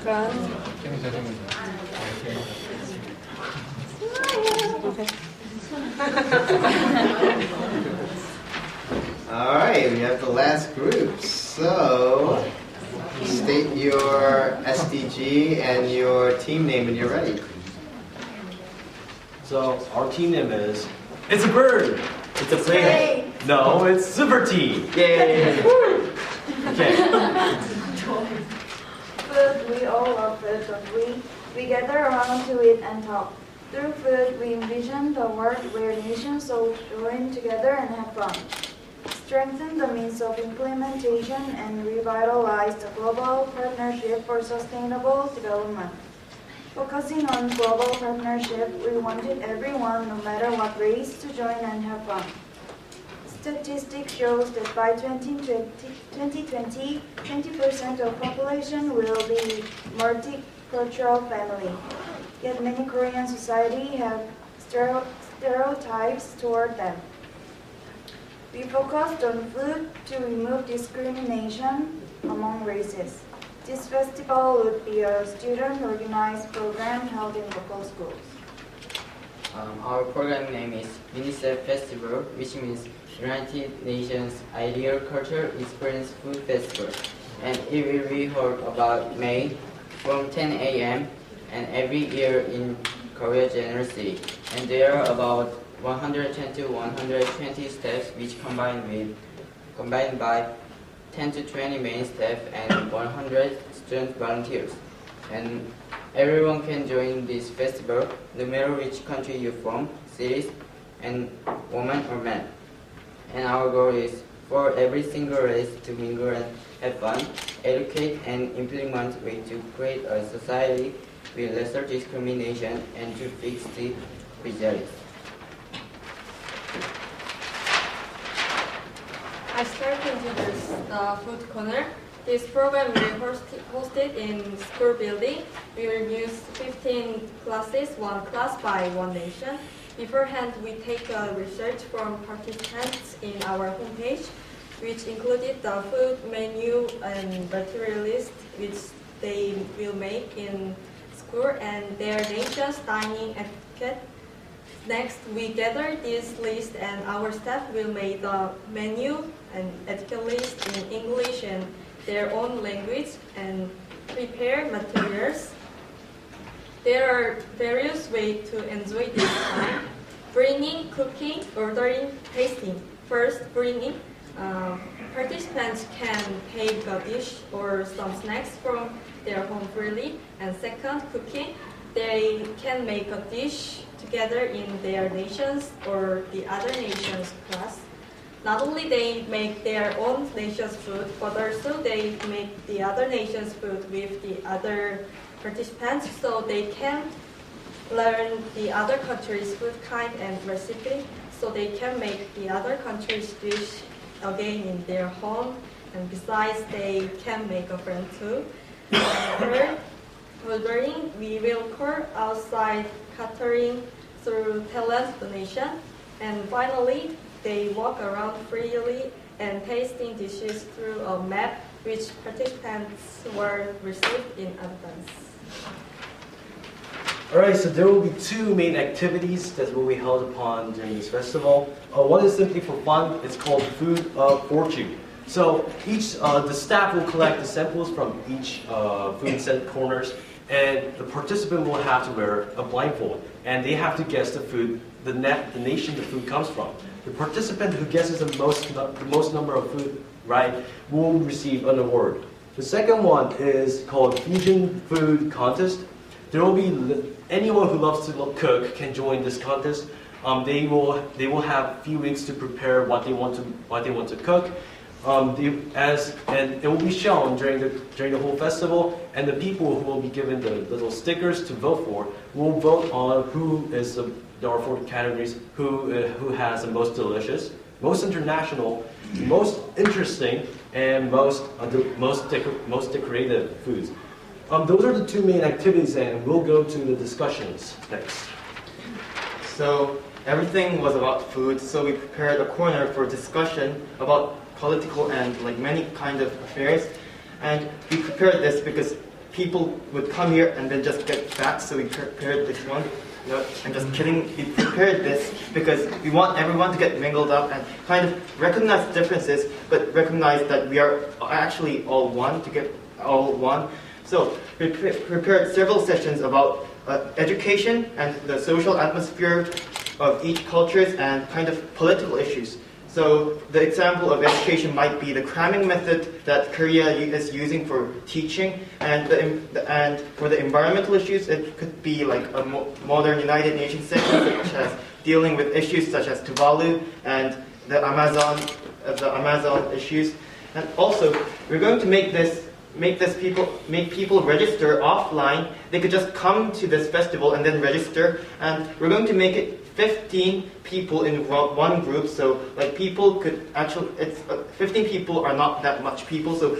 All right, we have the last group. So, state your SDG and your team name when you're ready. So, our team name is, it's a bird! It's a plane. No, it's Super Tea! Yay! Okay. Food, we all love food, don't we? We gather around to eat and talk. Through food, we envision the world where nations all join together and have fun. Strengthen the means of implementation and revitalize the global partnership for sustainable development. Focusing on global partnership, we wanted everyone, no matter what race, to join and have fun. Statistics shows that by 2020, 20% of population will be multicultural family. Yet many Korean society have stereotypes toward them. We focused on food to remove discrimination among races. This festival would be a student-organized program held in local schools. Our program name is UNICEF Festival, which means United Nations Ideal Culture Experience Food Festival. And it will be held about May from 10 a.m. and every year in Korea General City. And there are about 110 to 120 staffs which combined by 10 to 20 main staff and 100 student volunteers. And everyone can join this festival, no matter which country you're from, cities, and woman or man. And our goal is for every single race to mingle and have fun, educate and implement ways to create a society with lesser discrimination and to fix the prejudice. I started to introduce the food corner. This program will be hosted in school building. We will use 15 classes, one class by one nation. Beforehand, we take research from participants in our homepage, which included the food menu and material list, which they will make in school, and their nation's dining etiquette. Next, we gather this list and our staff will make the menu and etiquette list in English and their own language and prepare materials. There are various ways to enjoy this time. Bringing, cooking, ordering, tasting. First, bringing. Participants can take a dish or some snacks from their home freely. And second, cooking. They can make a dish together in their nations or the other nation's class. Not only they make their own nation's food, but also they make the other nation's food with the other participants, so they can learn the other country's food kind and recipe, so they can make the other country's dish again in their home, and besides they can make a friend too. Third, ordering, we will call outside catering through talent donation, and finally, they walk around freely and tasting dishes through a map which participants were received in advance. Alright, so there will be two main activities that will be held upon during this festival. One is simply for fun. It's called Food of Fortune. So the staff will collect the samples from each food set corners, and the participant will have to wear a blindfold, and they have to guess the nation the food comes from. The participant who guesses the most number of food right will receive an award. The second one is called Fusion Food Contest. There will be anyone who loves to cook can join this contest. They will have a few weeks to prepare what they want to cook. And it will be shown during the whole festival, and the people who will be given the little stickers to vote for will vote on who is there are 4 categories, who has the most delicious, most international, most interesting, and most decorative foods. Those are the two main activities, and we'll go to the discussions next. So everything was about food, so we prepared a corner for discussion about political and many kind of affairs. And we prepared this because people would come here and then just get fat, so we prepared this one. No, I'm just kidding. We prepared this because we want everyone to get mingled up and kind of recognize differences, but recognize that we are actually all one, to get all one. So we prepared several sessions about education and the social atmosphere of each cultures and kind of political issues. So the example of education might be the cramming method that Korea is using for teaching, and for the environmental issues, it could be like a modern United Nations section, such as dealing with issues such as Tuvalu and the Amazon issues. And also, we're going to make people register offline. They could just come to this festival and then register, and we're going to make it 15 people in one group, so like people could actually, 15 people are not that much people, so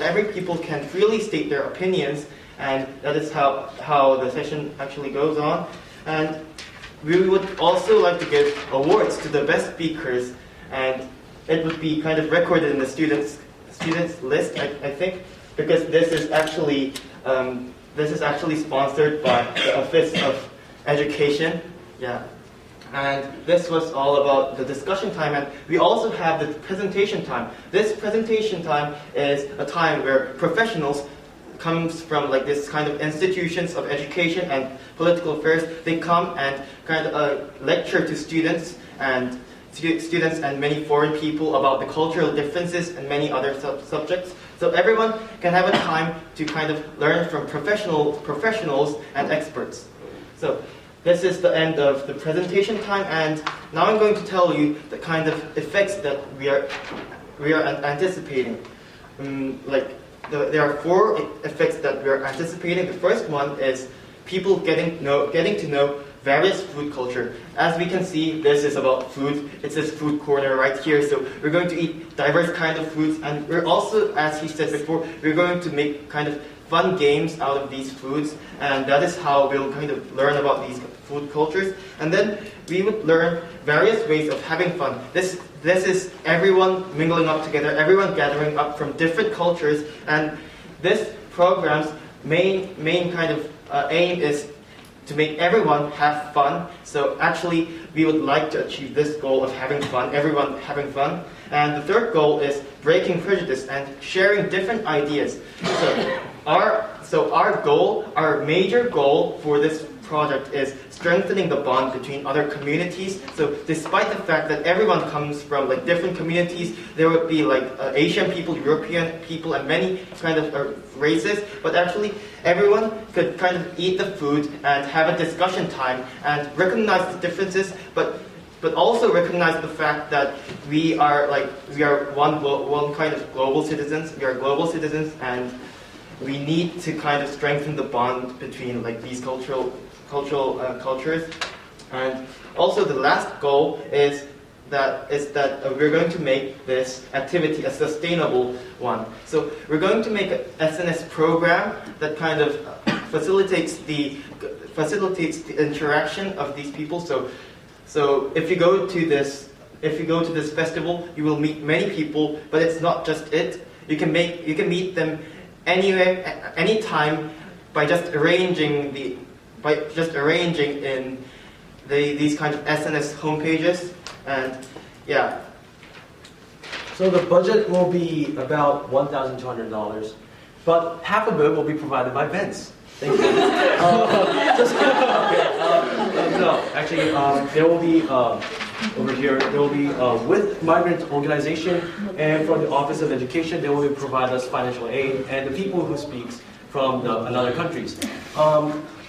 every people can freely state their opinions, and that is how the session actually goes on. And we would also like to give awards to the best speakers, and it would be kind of recorded in the students list, I think, because this is actually sponsored by the Office of Education. Yeah. And this was all about the discussion time, and we also have the presentation time. This presentation time is a time where professionals comes from like this kind of institutions of education and political affairs. They come and kind of lecture to students and many foreign people about the cultural differences and many other subjects. So everyone can have a time to kind of learn from professionals and experts. So this is the end of the presentation time, and now I'm going to tell you the kind of effects that we are anticipating. There are 4 effects that we are anticipating. The first one is people getting to know various food culture. As we can see, this is about food. It says food corner right here. So we're going to eat diverse kind of foods, and we're also, as he said before, we're going to make kind of fun games out of these foods, and that is how we'll kind of learn about these food cultures. And then we would learn various ways of having fun. This is everyone mingling up together, everyone gathering up from different cultures, and this program's main kind of aim is to make everyone have fun. So actually, we would like to achieve this goal of having fun, everyone having fun. And the third goal is breaking prejudice and sharing different ideas. So our major goal for this project is strengthening the bond between other communities. So despite the fact that everyone comes from like different communities, there would be like Asian people, European people, and many kind of races, but actually everyone could kind of eat the food and have a discussion time and recognize the differences, but also recognize the fact that we are one kind of global citizens. We are global citizens, and we need to kind of strengthen the bond between like these cultures. And also the last goal is that we're going to make this activity a sustainable one. So we're going to make an SNS program that kind of facilitates the interaction of these people. So if you go to this festival, you will meet many people, but it's not just it. You can meet them anywhere, anytime, by just arranging in these kind of SNS homepages, and yeah. So the budget will be about $1,200, but half of it will be provided by Vince. Thank you. Just kidding. No, actually, there will be over here. There will be with migrant organization and from the Office of Education. They will provide us financial aid, and the people who speaks from another countries.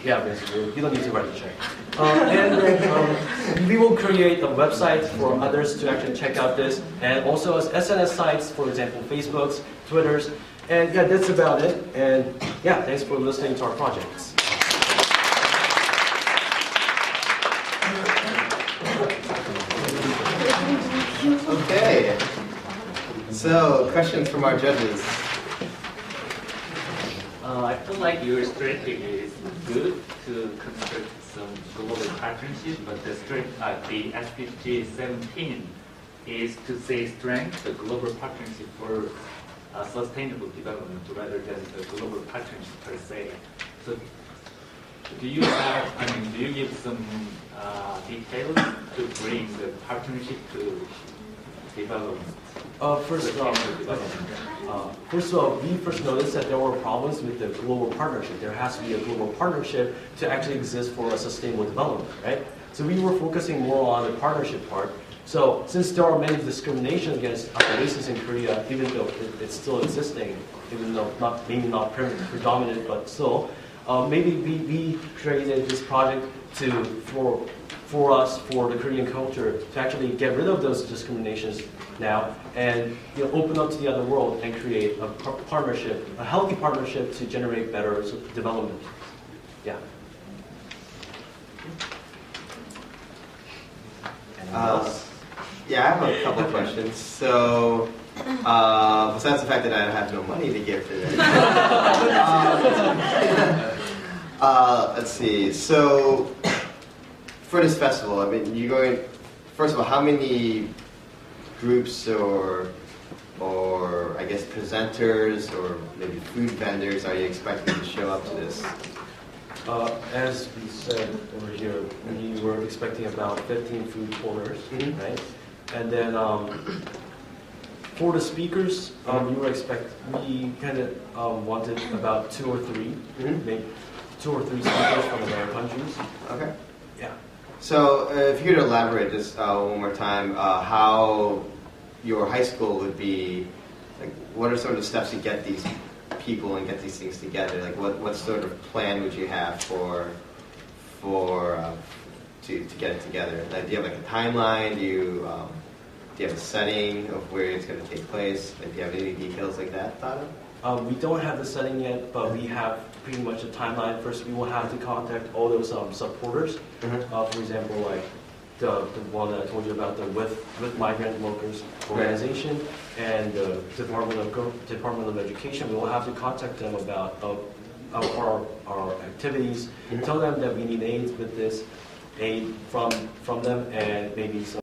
Yeah, basically, you don't need to write the check. And then we will create a website for others to actually check out this, and also as SNS sites, for example, Facebooks, Twitters, and yeah, that's about it. And yeah, thanks for listening to our projects. Okay. So, questions from our judges. I feel like your strategy is good to construct some global partnership, but the SDG 17 is to say strengthen the global partnership for sustainable development rather than the global partnership per se. So do you give some details to bring the partnership to development? First of all, we first noticed that there were problems with the global partnership. There has to be a global partnership to actually exist for a sustainable development, right? So we were focusing more on the partnership part. So since there are many discrimination against races in Korea, even though it's still existing, even though maybe not predominant, but still, maybe we created this project for us, for the Korean culture, to actually get rid of those discriminations now and open up to the other world and create a partnership, a healthy partnership to generate better development. Yeah. Yeah, I have a couple of questions. So, besides the fact that I have no money to give for this, let's see. So, for this festival, I mean, you're going. First of all, how many groups or I guess presenters or maybe food vendors are you expecting to show up to this? As we said over here, we were expecting about 15 food corners, right? And then for the speakers, we kind of wanted about 2 or 3, maybe 2 or 3 speakers from other countries. Okay. Yeah. So if you could elaborate just one more time, how your high school would be, like, what are sort of the steps to get these people and get these things together? Like, what sort of plan would you have to get it together? Like, do you have like a timeline? Do you have a setting of where it's going to take place? Like, do you have any details like that thought of? We don't have the setting yet, but we have pretty much a timeline. First, we will have to contact all those supporters. For example, like the one that I told you about, the with migrant workers organization, and the Department of Education. We will have to contact them about our activities, tell them that we need aid with this, aid from them, and maybe some